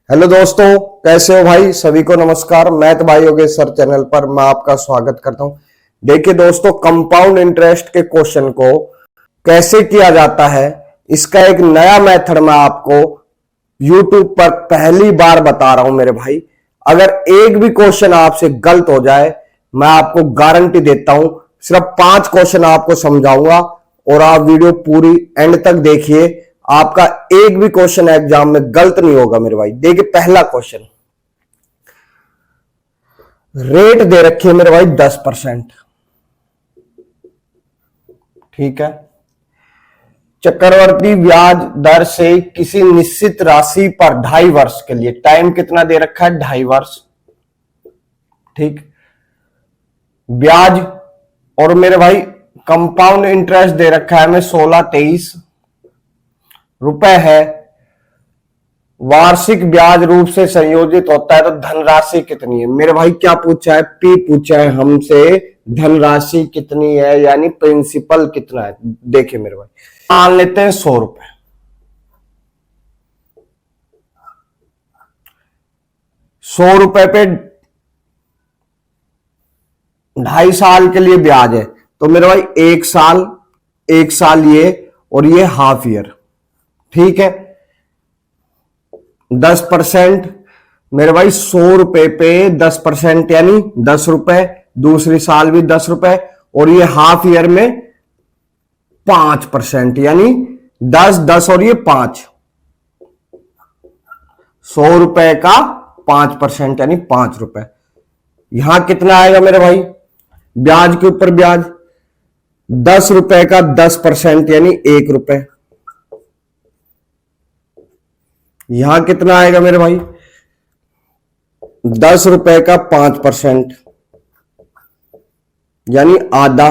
Hello दोस्तों, कैसे हो भाई। सभी को नमस्कार। मैथ भाई योगेश्वर चैनल पर मैं आपका स्वागत करता हूं। देखिए दोस्तों, कंपाउंड इंटरेस्ट के क्वेश्चन को कैसे किया जाता है, इसका एक नया मेथड मैं आपको यूट्यूब पर पहली बार बता रहा हूं मेरे भाई। अगर एक भी क्वेश्चन आपसे गलत हो जाए, मैं आपको गारंटी देता हूं सिर्फ 5 क्वेश्चन आपको समझाऊंगा और आप वीडियो पूरी एंड तक देखिए। आपका एक भी क्वेश्चन एग्जाम में गलत नहीं होगा मेरे भाई। देखिए पहला क्वेश्चन, रेट दे रखी है मेरे भाई 10%। ठीक है। चक्रवर्ती ब्याज दर से किसी निश्चित राशि पर 2.5 वर्ष के लिए, टाइम कितना दे रखा है 2.5 वर्ष। ठीक। ब्याज और मेरे भाई कंपाउंड इंटरेस्ट दे रखा है हमें 16-23 रुपए है। वार्षिक ब्याज रूप से संयोजित होता है तो धनराशि कितनी है मेरे भाई। क्या पूछा है, पी पूछा है हमसे, धनराशि कितनी है यानी प्रिंसिपल कितना है। देखिए मेरे भाई, मान लेते हैं 100 रुपए। 100 रुपए पे 2.5 साल के लिए ब्याज है तो मेरे भाई 1 साल ये और ये हाफ ईयर। ठीक है। 10% मेरे भाई 100 रुपए पे 10% यानी 10 रुपए, दूसरी साल भी 10 रुपए और ये हाफ ईयर में 5% यानी 10 और ये 5। 100 रुपए का 5% यानी 5 रुपए। यहां कितना आएगा मेरे भाई, ब्याज के ऊपर ब्याज। 10 रुपए का 10% यानी 1 रुपए। यहां कितना आएगा मेरे भाई, 10 रुपए का 5% यानी आधा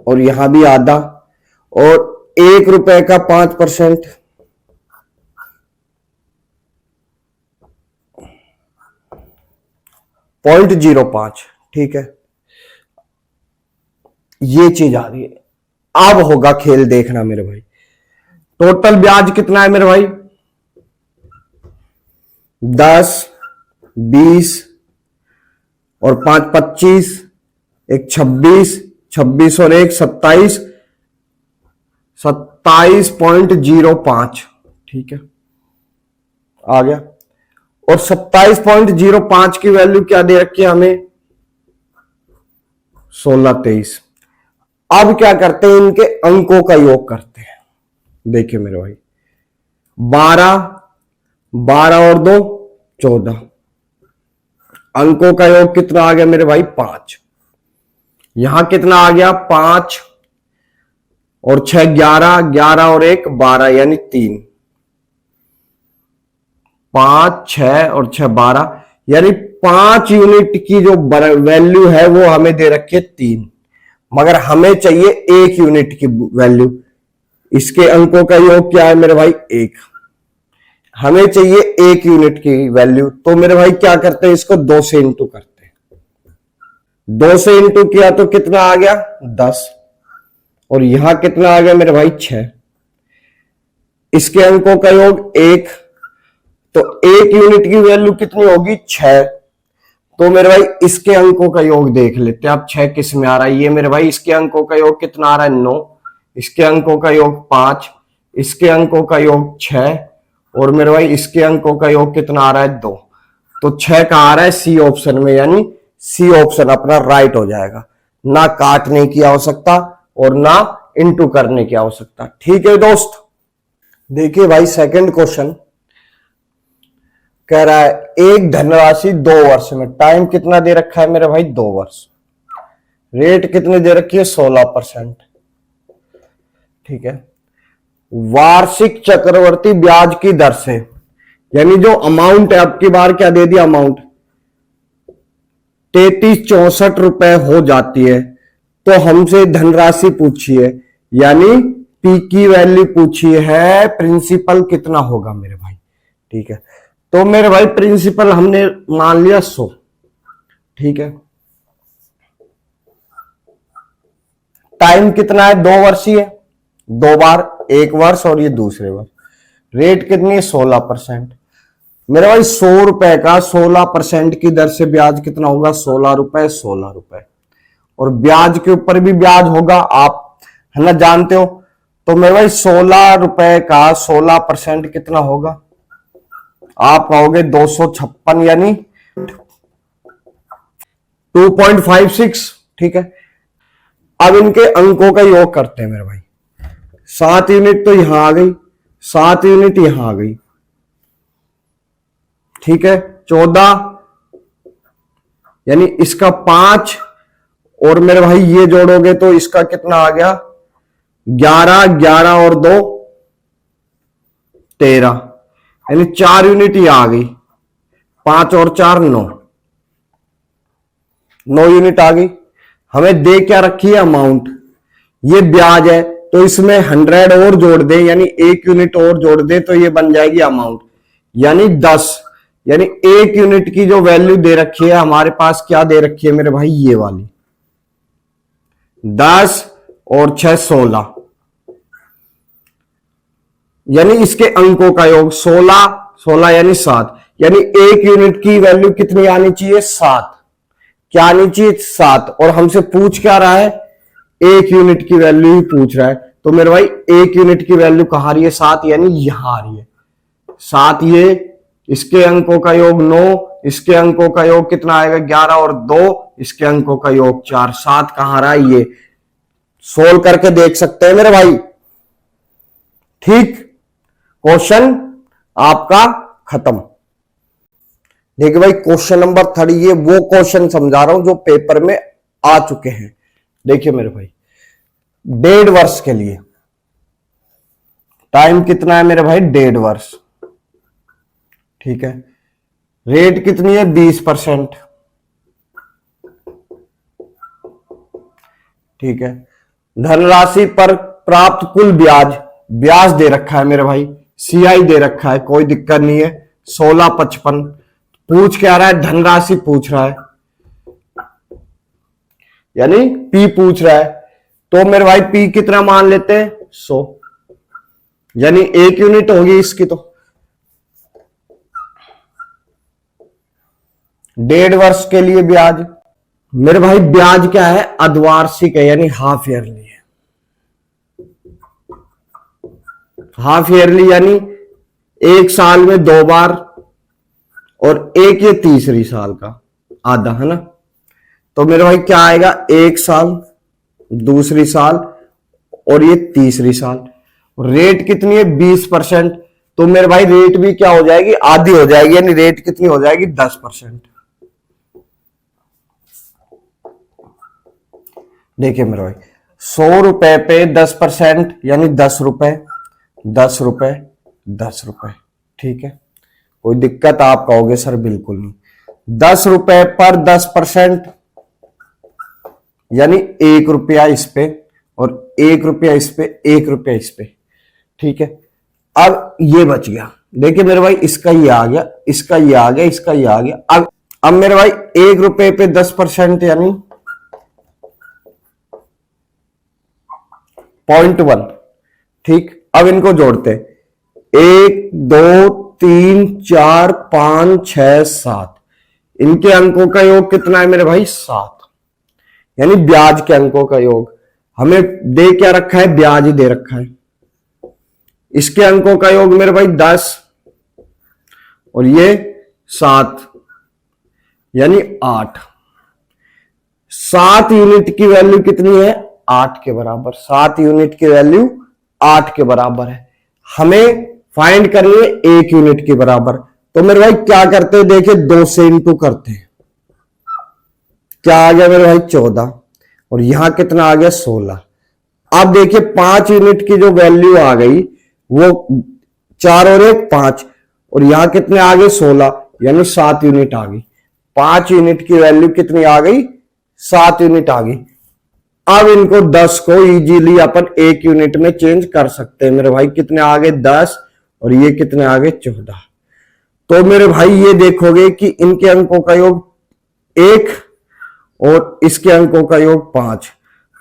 और यहां भी आधा, और 1 रुपए का 5% 0.05। ठीक है, ये चीज आ रही है। अब होगा खेल, देखना मेरे भाई। टोटल ब्याज कितना है मेरे भाई, 10, 20 और 5 25, एक 26, 26 और एक 27, 27.05। ठीक है, आ गया। और 27.05 की वैल्यू क्या दे रखी है हमें, 16-23। अब क्या करते हैं, इनके अंकों का योग करते हैं। देखिए मेरे भाई, 12 और 2 14, अंकों का योग कितना आ गया मेरे भाई 5। यहां कितना आ गया 5 और 6 11, 11 और 1 12 यानी 3। 5 6 और 6 12 यानी 5 यूनिट की जो वैल्यू है वो हमें दे रखी है 3, मगर हमें चाहिए 1 यूनिट की वैल्यू। इसके अंकों का योग क्या है मेरे भाई 1, हमें चाहिए 1 यूनिट की वैल्यू। तो मेरे भाई क्या करते हैं, इसको 2 से इंटू करते हैं। 2 से इंटू किया तो कितना आ गया 10, और यहां कितना आ गया मेरे भाई 6। इसके अंकों का योग 1, तो 1 यूनिट की वैल्यू कितनी होगी 6। तो मेरे भाई इसके अंकों का योग देख लेते हैं। अब 6 किस में आ रहा है, ये मेरे भाई इसके अंकों का योग कितना आ रहा है 9, इसके अंकों का योग 5, इसके अंकों का योग 6 और मेरे भाई इसके अंकों का योग कितना आ रहा है 2। तो 6 का आ रहा है सी ऑप्शन में, यानी सी ऑप्शन अपना राइट हो जाएगा। ना काटने की आवश्यकता और ना इंटू करने की आवश्यकता। ठीक है दोस्त। देखिए भाई, सेकंड क्वेश्चन कह रहा है एक धनराशि 2 वर्ष में, टाइम कितना दे रखा है मेरे भाई 2 वर्ष, रेट कितनी दे रखी है 16%। ठीक है। वार्षिक चक्रवर्ती ब्याज की दर से, यानी जो अमाउंट है, अब की बार क्या दे दिया अमाउंट 3364 रुपए हो जाती है, तो हमसे धनराशि पूछी है, यानी पी की वैल्यू पूछी है, प्रिंसिपल कितना होगा मेरे भाई। ठीक है, तो मेरे भाई प्रिंसिपल हमने मान लिया 100। ठीक है, टाइम कितना है 2 वर्षीय है, 2 बार, 1 वर्ष और ये दूसरे वर्ष। रेट कितनी है 16%। मेरे भाई 100 रुपए का 16% की दर से ब्याज कितना होगा? 16 रुपए, 16 रुपए। और ब्याज के ऊपर भी ब्याज होगा, आप है ना जानते हो। तो मेरे भाई 16 रुपए का 16% कितना होगा? आप कहोगे 256, यानी 2.56। ठीक है, अब इनके अंकों का योग करते हैं मेरे भाई। 7 यूनिट तो यहां आ गई, 7 यूनिट यहां आ गई। ठीक है, 14, यानी इसका 5, और मेरे भाई ये जोड़ोगे तो इसका कितना आ गया? 11, 11 और 2 13, यानी 4 यूनिट यहां आ गई। 5 और 4 9, 9 यूनिट आ गई। हमें दे क्या रखी है? अमाउंट। ये ब्याज है, तो इसमें 100 और जोड़ दे, यानी 1 यूनिट और जोड़ दे, तो ये बन जाएगी अमाउंट, यानी 10। यानी 1 यूनिट की जो वैल्यू दे रखी है हमारे पास, क्या दे रखी है मेरे भाई? ये वाली 10 और 6 16, यानी इसके अंकों का योग 16, 16 यानी 7, यानी 1 यूनिट की वैल्यू कितनी आनी चाहिए? 7। क्या आनी चाहिए? 7। और हमसे पूछ क्या रहा है? 1 यूनिट की वैल्यू ही पूछ रहा है। तो मेरे भाई 1 यूनिट की वैल्यू कहां आ रही है? 7, यानी यहां आ रही है 7। ये इसके अंकों का योग 9, इसके अंकों का योग कितना आएगा? 11 और 2, इसके अंकों का योग 4। 7 कहां रहा है? ये सोल्व करके देख सकते हैं मेरे भाई। ठीक, क्वेश्चन आपका खत्म। देखिए भाई, क्वेश्चन नंबर 30, ये वो क्वेश्चन समझा रहा हूं जो पेपर में आ चुके हैं। देखिए मेरे भाई, 1.5 वर्ष के लिए टाइम कितना है मेरे भाई? 1.5 वर्ष। ठीक है, रेट कितनी है? 20%। ठीक है, धनराशि पर प्राप्त कुल ब्याज, ब्याज दे रखा है मेरे भाई, सीआई दे रखा है, कोई दिक्कत नहीं है, 1655। पूछ क्या रहा है? धनराशि पूछ रहा है, यानी पी पूछ रहा है। तो मेरे भाई पी कितना मान लेते हैं? 100, यानी 1 यूनिट होगी इसकी। तो 1.5 वर्ष के लिए ब्याज, मेरे भाई ब्याज क्या है? अर्धवार्षिक है, यानी हाफ ईयरली है। हाफ ईयरली यानी 1 साल में 2 बार, और एक ये तीसरी साल का आधा, है ना। तो मेरे भाई क्या आएगा? 1 साल, दूसरी साल, और ये तीसरी साल। रेट कितनी है? 20%। तो मेरे भाई रेट भी क्या हो जाएगी? आधी हो जाएगी, यानी रेट कितनी हो जाएगी? 10%। देखिए मेरे भाई, 100 रुपए पे 10%, यानी 10 रुपए, 10 रुपए, 10 रुपए। ठीक है, कोई दिक्कत? आप कहोगे सर बिल्कुल नहीं। 10 रुपए पर 10%, यानी 1 रुपया इस पे, और 1 रुपया इस पे, 1 रुपया इस पे। ठीक है, अब ये बच गया। देखिए मेरे भाई, इसका ये आ गया, इसका ये आ गया, इसका ये आ गया। अब मेरे भाई 1 रुपए पे 10%, यानी 0.1। ठीक, अब इनको जोड़ते हैं, 1 2 3 4 5 6 7। इनके अंकों का योग कितना है मेरे भाई? 7, यानी ब्याज के अंकों का योग। हमें दे क्या रखा है? ब्याज ही दे रखा है। इसके अंकों का योग मेरे भाई 10, और ये 7, यानी 8। 7 यूनिट की वैल्यू कितनी है? 8 के बराबर। 7 यूनिट की वैल्यू 8 के बराबर है। हमें फाइंड करनी है 1 यूनिट के बराबर। तो मेरे भाई क्या करते हैं? देखिए 2 से इंटू करते हैं। क्या आ गया मेरे भाई? 14, और यहां कितना आ गया? 16। अब देखिए 5 यूनिट की जो वैल्यू आ गई वो 4 और 1 5, और यहां कितने आ गए? 16, यानी 7 यूनिट आ गई। 5 यूनिट की वैल्यू कितनी आ गई? 7 यूनिट आ गई। अब इनको 10 को इजीली अपन 1 यूनिट में चेंज कर सकते हैं मेरे भाई। कितने आ गए? 10, और ये कितने आ गए? 14। तो मेरे भाई ये देखोगे कि इनके अंकों का योग 1 और इसके अंकों का योग 5।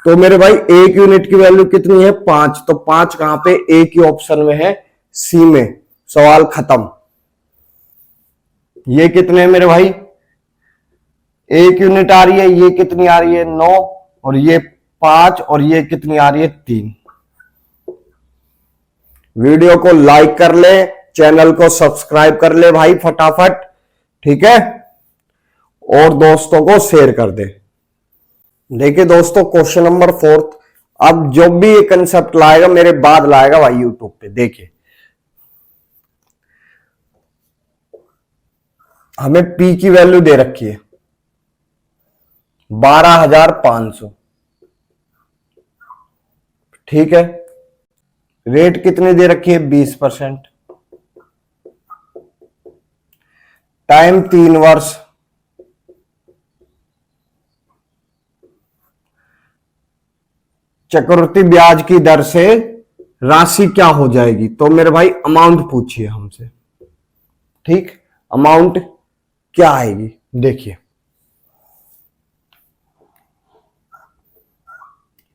तो मेरे भाई 1 यूनिट की वैल्यू कितनी है? 5। तो 5 कहां पे? एक ही ऑप्शन में है, सी में। सवाल खत्म। ये कितने हैं मेरे भाई, 1 यूनिट आ रही है, ये कितनी आ रही है 9, और ये 5, और ये कितनी आ रही है 3। वीडियो को लाइक कर ले, चैनल को सब्सक्राइब कर ले भाई फटाफट, ठीक है, और दोस्तों को शेयर कर दे। देखिए दोस्तों क्वेश्चन नंबर 4, अब जो भी ये कंसेप्ट लाएगा मेरे बाद लाएगा भाई यूट्यूब पे। देखिए हमें पी की वैल्यू दे रखी है 12,500, ठीक है, रेट कितनी दे रखी है 20%, टाइम 3 वर्ष, चक्रवृद्धि ब्याज की दर से राशि क्या हो जाएगी, तो मेरे भाई अमाउंट पूछिए हमसे, ठीक, अमाउंट क्या आएगी। देखिए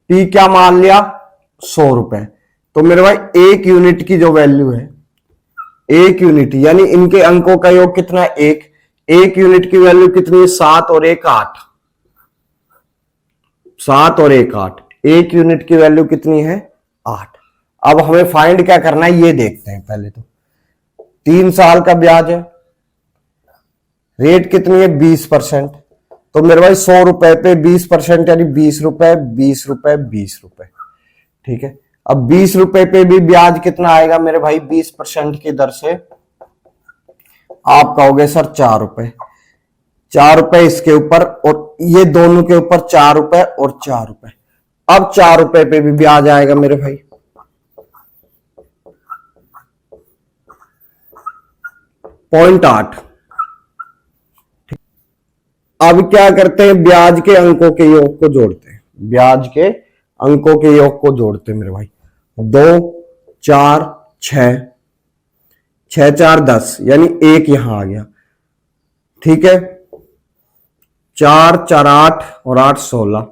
पी क्या मान लिया 100 रुपए, तो मेरे भाई 1 यूनिट की जो वैल्यू है, 1 यूनिट यानी इनके अंकों का योग कितना है 1 यूनिट की वैल्यू कितनी है 7 और 1 8, 7 और 1 8, 1 यूनिट की वैल्यू कितनी है 8। अब हमें फाइंड क्या करना है ये देखते हैं। पहले तो 3 साल का ब्याज है, रेट कितनी है 20%, तो मेरे भाई 100 रुपए पे 20% यानी 20 रुपए, 20 रुपए, 20 रुपए, ठीक है। अब 20 रुपए पे भी ब्याज कितना आएगा मेरे भाई 20% की दर से, आप कहोगे सर 4 रुपए, 4 रुपए इसके ऊपर और ये दोनों के ऊपर 4 रुपए और 4 रुपए। अब 4 रुपए पे भी ब्याज आएगा मेरे भाई, 0.8। अब क्या करते हैं, ब्याज के अंकों के योग को जोड़ते हैं, ब्याज के अंकों के योग को जोड़ते हैं मेरे भाई, 2 4 6, 6 4 10 यानी 1 यहां आ गया, ठीक है, 4 4 8 और 8 16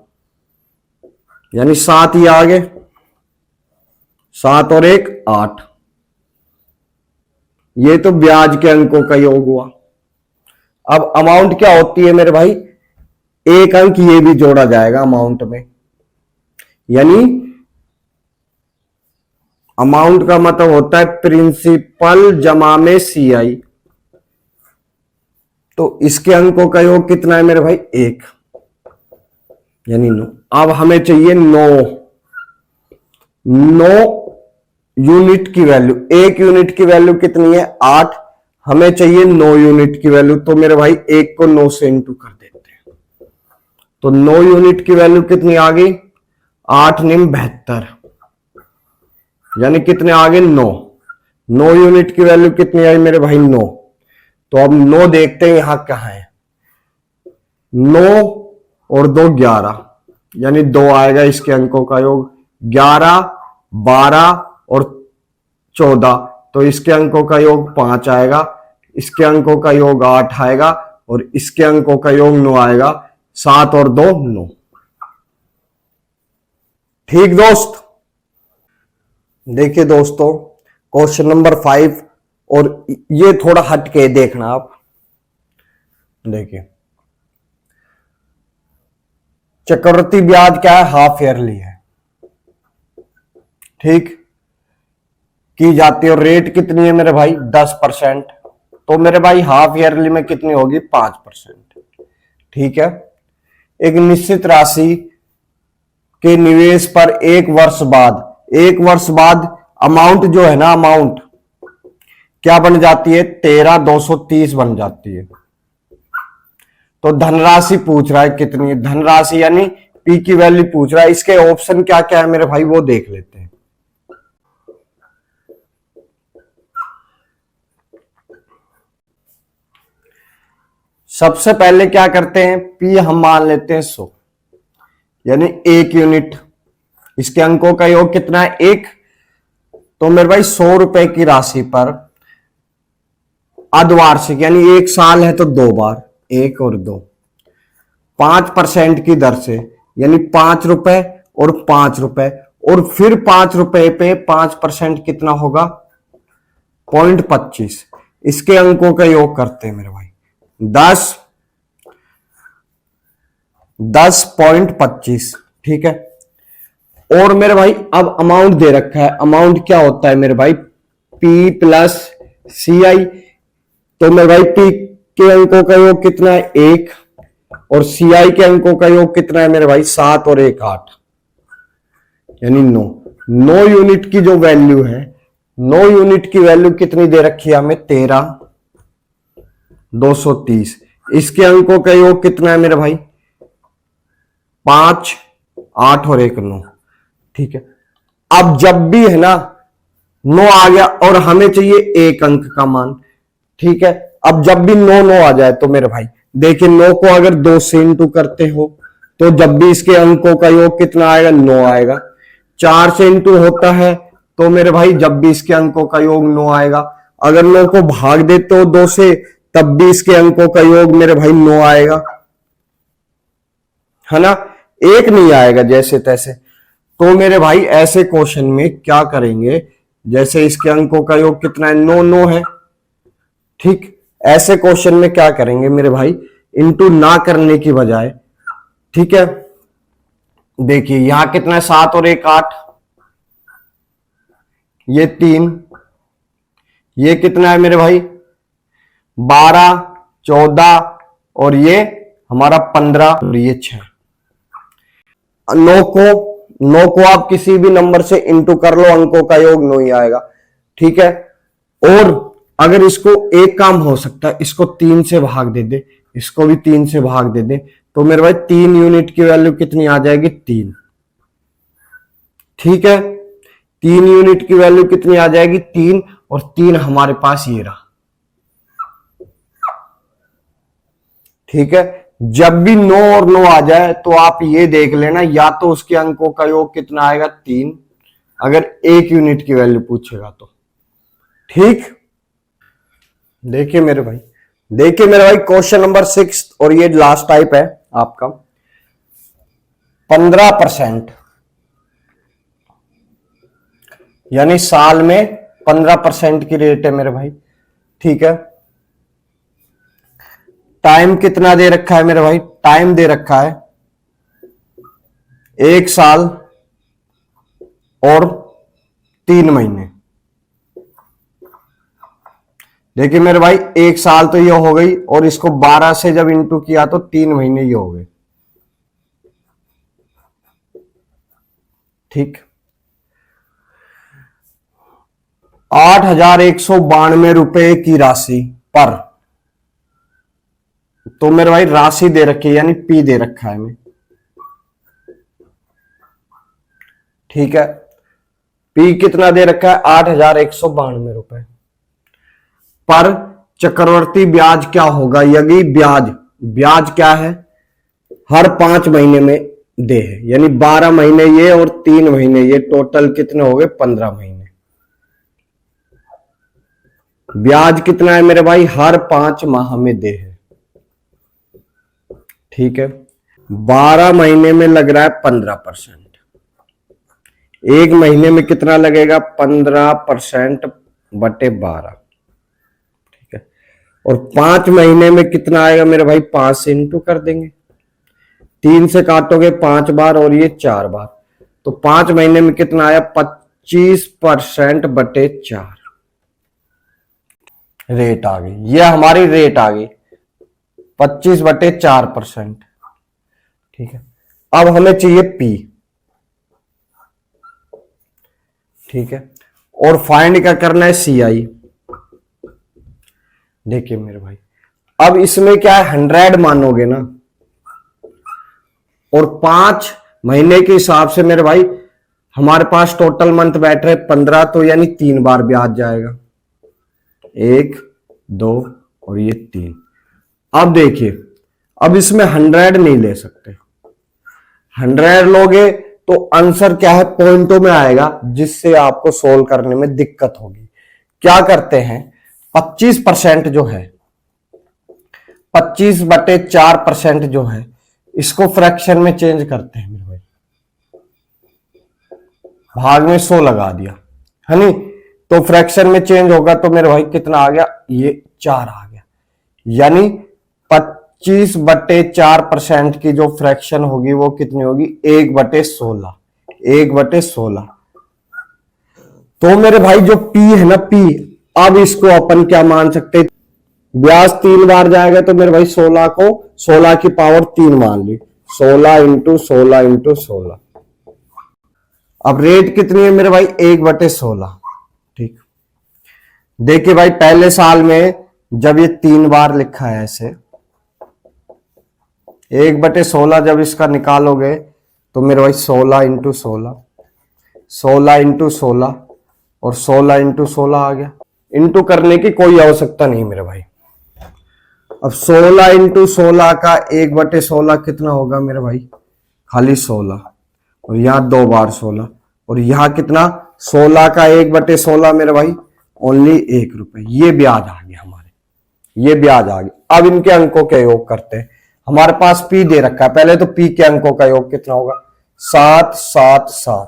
यानी 7 ही आ गए, 7 और 1 8, ये तो ब्याज के अंकों का योग हुआ। अब अमाउंट क्या होती है मेरे भाई, एक अंक ये भी जोड़ा जाएगा अमाउंट में, यानी अमाउंट का मतलब होता है प्रिंसिपल जमा में सीआई, तो इसके अंकों का योग कितना है मेरे भाई 1 यानी 9। अब हमें चाहिए 9 यूनिट की वैल्यू, 1 यूनिट की वैल्यू कितनी है 8, हमें चाहिए 9 यूनिट की वैल्यू, तो मेरे भाई 1 को 9 से इंटू कर देते हैं, तो 9 यूनिट की वैल्यू कितनी आ गई 8 9 72 यानी कितने आ गए 9। 9 यूनिट की वैल्यू कितनी आई मेरे भाई 9, तो अब 9 देखते हैं यहां कहां है, 9 और 2 11 यानी 2 आएगा इसके अंकों का योग, 11 12 और 14 तो इसके अंकों का योग 5 आएगा, इसके अंकों का योग 8 आएगा और इसके अंकों का योग 9 आएगा, 7 और 2 9। ठीक दोस्त, देखिए दोस्तों क्वेश्चन नंबर 5, और ये थोड़ा हट के देखना आप, देखिए चक्रवृद्धि ब्याज क्या है हाफ ईयरली है, ठीक की जाती है, और रेट कितनी है मेरे भाई 10%, तो मेरे भाई हाफ ईयरली में कितनी होगी 5%, ठीक है। एक निश्चित राशि के निवेश पर 1 वर्ष बाद अमाउंट जो है ना, अमाउंट क्या बन जाती है 13,230 बन जाती है, तो धनराशि पूछ रहा है कितनी है, धनराशि यानी पी की वैल्यू पूछ रहा है, इसके ऑप्शन क्या क्या है मेरे भाई वो देख लेते हैं। सबसे पहले क्या करते हैं, पी हम मान लेते हैं 100 यानी 1 यूनिट, इसके अंकों का योग कितना है 1, तो मेरे भाई 100 रुपए की राशि पर अर्धवार्षिक यानी 1 साल है तो 2 बार 1 और 2, 5% की दर से यानी 5 रुपए और 5 रुपए, और फिर 5 रुपए पे 5% कितना होगा 0.25, इसके अंकों का योग करते हैं मेरे भाई, 10.25, ठीक है। और मेरे भाई अब अमाउंट दे रखा है, अमाउंट क्या होता है मेरे भाई, P प्लस CI। तो मेरे भाई P के अंकों का योग कितना है, 1, और CI के अंकों का योग कितना है मेरे भाई, 7 और 1 8, यानी 9। 9 यूनिट की जो वैल्यू है, 9 यूनिट की वैल्यू कितनी दे रखी है हमें, 13,230। इसके अंकों का योग कितना है मेरे भाई, 5 8 और 1 9, ठीक है। अब जब भी है ना 9 आ गया और हमें चाहिए एक अंक का मान, ठीक है। अब जब भी 9 9 आ जाए तो मेरे भाई देखिए, 9 को अगर 2 से इंटू करते हो तो जब भी इसके अंकों का योग कितना आएगा, 9 आएगा। 4 से इंटू होता है तो मेरे भाई जब भी इसके अंकों का योग 9 आएगा। अगर 9 को भाग देते हो 2 से, तब भी इसके अंकों का योग मेरे भाई 9 आएगा, है ना, एक नहीं आएगा जैसे तैसे। तो मेरे भाई ऐसे क्वेश्चन में क्या करेंगे, जैसे इसके अंकों का योग कितना है, 9 9 है, ठीक। ऐसे क्वेश्चन में क्या करेंगे मेरे भाई, इंटू ना करने की बजाय, ठीक है। देखिए यहां कितना है, 7 और 1 8, ये 3, ये कितना है मेरे भाई, 12 14, और ये हमारा 15, और ये 6। 9 को आप किसी भी नंबर से इंटू कर लो, अंकों का योग 9 ही आएगा, ठीक है। और अगर इसको एक काम हो सकता है, इसको 3 से भाग दे दे, इसको भी 3 से भाग दे दे, तो मेरे भाई 3 यूनिट की वैल्यू कितनी आ जाएगी, 3, ठीक है। 3 यूनिट की वैल्यू कितनी आ जाएगी, 3, और 3 हमारे पास ये रहा, ठीक है। जब भी 9 और 9 आ जाए तो आप ये देख लेना, या तो उसके अंकों का योग कितना आएगा, 3, अगर एक यूनिट की वैल्यू पूछेगा तो, ठीक। देखिए मेरे भाई, क्वेश्चन नंबर 6, और ये लास्ट टाइप है आपका, 15%, यानी साल में 15% की रेट है मेरे भाई, ठीक है। टाइम कितना दे रखा है मेरे भाई, टाइम दे रखा है 1 साल और 3 महीने। देखिए मेरे भाई 1 साल तो ये हो गई, और इसको 12 से जब इंटू किया तो 3 महीने ये हो गए, ठीक। 8,192 रुपए की राशि पर, तो मेरे भाई राशि दे रखी है, यानी P दे रखा है हमें, ठीक है। P कितना दे रखा है, 8,192 रुपए पर चक्रवर्ती ब्याज क्या होगा, यदि ब्याज क्या है, हर 5 महीने में दे है, यानी 12 महीने ये और 3 महीने ये, टोटल कितने हो गए, 15 महीने। ब्याज कितना है मेरे भाई, हर 5 माह में दे है, ठीक है। 12 महीने में लग रहा है 15%, एक महीने में कितना लगेगा, 15% बटे 12, ठीक है। और 5 महीने में कितना आएगा मेरे भाई, 5 से इंटू कर देंगे, 3 से काटोगे 5 बार और ये 4 बार, तो 5 महीने में कितना आया, 25% बटे 4 रेट आ गई, ये हमारी रेट आ गई 25 बटे 4%, ठीक है। अब हमें चाहिए P, ठीक है, और फाइंड क्या करना है, CI। देखिए मेरे भाई, अब इसमें क्या है, 100 मानोगे ना, और 5 महीने के हिसाब से मेरे भाई हमारे पास टोटल मंथ बैठ रहे 15, तो यानी 3 बार ब्याज जाएगा, 1 2 और ये 3। अब देखिए, अब इसमें 100 नहीं ले सकते, 100 लोगे तो आंसर क्या है, पॉइंटों में आएगा, जिससे आपको सोल्व करने में दिक्कत होगी। क्या करते हैं, 25% जो है, 25 बटे 4% जो है, इसको फ्रैक्शन में चेंज करते हैं मेरे भाई, भाग में 100 लगा दिया, है नहीं, तो फ्रैक्शन में चेंज होगा, तो मेरे भाई कितना आ गया, ये 4 आ गया, यानी 25/4% की जो फ्रैक्शन होगी वो कितनी होगी? 1/16। 1/16। तो मेरे भाई जो पी है ना, पी, अब इसको अपन क्या मान सकते हैं? ब्याज 3 बार जाएगा तो मेरे भाई 16 को 16 की पावर 3 मान ली। 16 इंटू 16 इंटू 16। अब रेट कितनी है मेरे भाई? 1/16। ठीक। देखिए भाई पहले साल में जब ये 3 बार लिखा है ऐसे, 1/16 जब इसका निकालोगे तो मेरे भाई 16 इंटू 16, 16 इंटू 16 और 16 इंटू 16 आ गया। इंटू करने की कोई आवश्यकता नहीं मेरे भाई। अब 16 इंटू 16 का 1/16 कितना होगा मेरे भाई? खाली 16, और यहां 2 बार 16, और यहां कितना? 16 का 1/16 मेरे भाई ओनली 1 रुपए। ये ब्याज आ गया हमारे, ये ब्याज आ गया। अब इनके अंकों के योग करते हैं। हमारे पास पी दे रखा है, पहले तो पी के अंकों का योग कितना होगा? 7 7 7,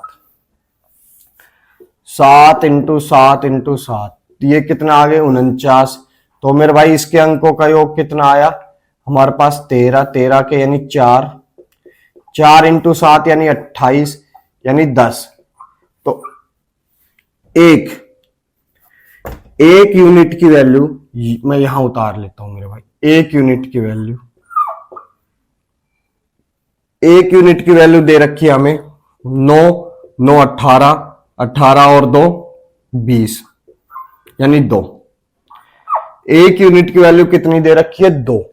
7 इंटू 7 इंटू 7, ये कितना आ गए? 49। तो मेरे भाई इसके अंकों का योग कितना आया हमारे पास? 13, 13 के यानी 4, 4 इंटू 7 यानी 28, यानी 10। तो एक यूनिट की वैल्यू मैं यहां उतार लेता हूं मेरे भाई। एक यूनिट की वैल्यू, एक यूनिट की वैल्यू दे रखी है हमें 9, 9 18, 18 और 2 20, यानी 2। एक यूनिट की वैल्यू कितनी दे रखी है? 2।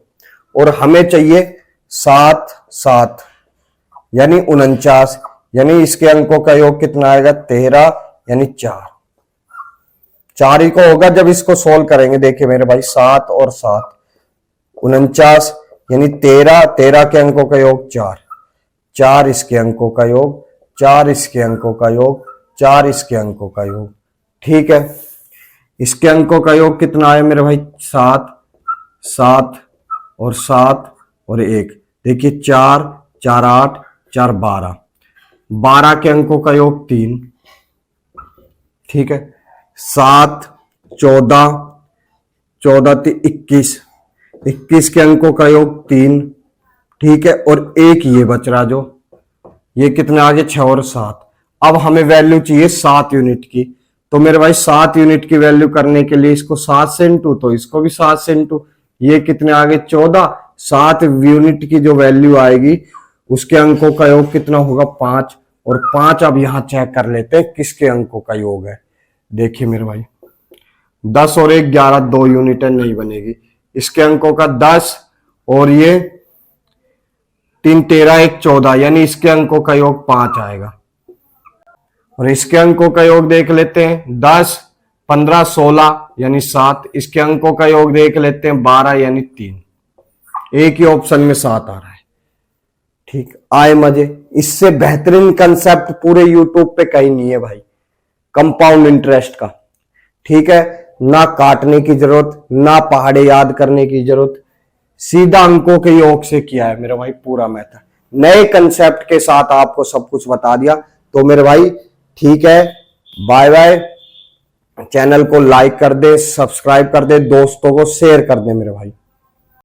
और हमें चाहिए 7 7 यानी 49, यानी इसके अंकों का योग कितना आएगा? 13 यानी 4। 4 ही को होगा जब इसको सोल्व करेंगे। देखिए मेरे भाई 7 और 7 49 यानी 13, 13 के अंकों का योग 4, 4 इसके अंकों का योग, 4 इसके अंकों का योग, 4 इसके अंकों का योग। ठीक है, इसके अंकों का योग कितना आया मेरे भाई? 7 7 और 7 और 1। देखिए 4 4 8 4 12, 12 के अंकों का योग 3। ठीक है, 7 14, 14 21, 21 के अंकों का योग 3। ठीक है, और एक ये बच रहा जो, ये कितने आ गए? 6 और 7। अब हमें वैल्यू चाहिए 7 यूनिट की। तो मेरे भाई 7 यूनिट की वैल्यू करने के लिए इसको 7 से इंटू, तो इसको भी 7 से इंटू, ये कितने आ गए? 14। 7 यूनिट की जो वैल्यू आएगी उसके अंकों का योग कितना होगा? 5। और 5 अब यहां चेक कर लेते हैं किसके अंकों का योग है। देखिए मेरे भाई 10 और 1 11, 2 यूनिट नहीं बनेगी। इसके अंकों का 10 और ये 3 13 1 14, यानी इसके अंकों का योग 5 आएगा। और इसके अंकों का योग देख लेते हैं 10 15 16 यानी 7। इसके अंकों का योग देख लेते हैं 12 यानी 3। एक ही ऑप्शन में 7 आ रहा है। ठीक, आए मजे? इससे बेहतरीन कंसेप्ट पूरे यूट्यूब पे कहीं नहीं है भाई, कंपाउंड इंटरेस्ट का। ठीक है, ना काटने की जरूरत, ना पहाड़े याद करने की जरूरत, सीधा अंकों के योग से किया है मेरे भाई पूरा मेथड। नए कंसेप्ट के साथ आपको सब कुछ बता दिया। तो मेरे भाई ठीक है, बाय बाय। चैनल को लाइक कर दे, सब्सक्राइब कर दे, दोस्तों को शेयर कर दे मेरे भाई।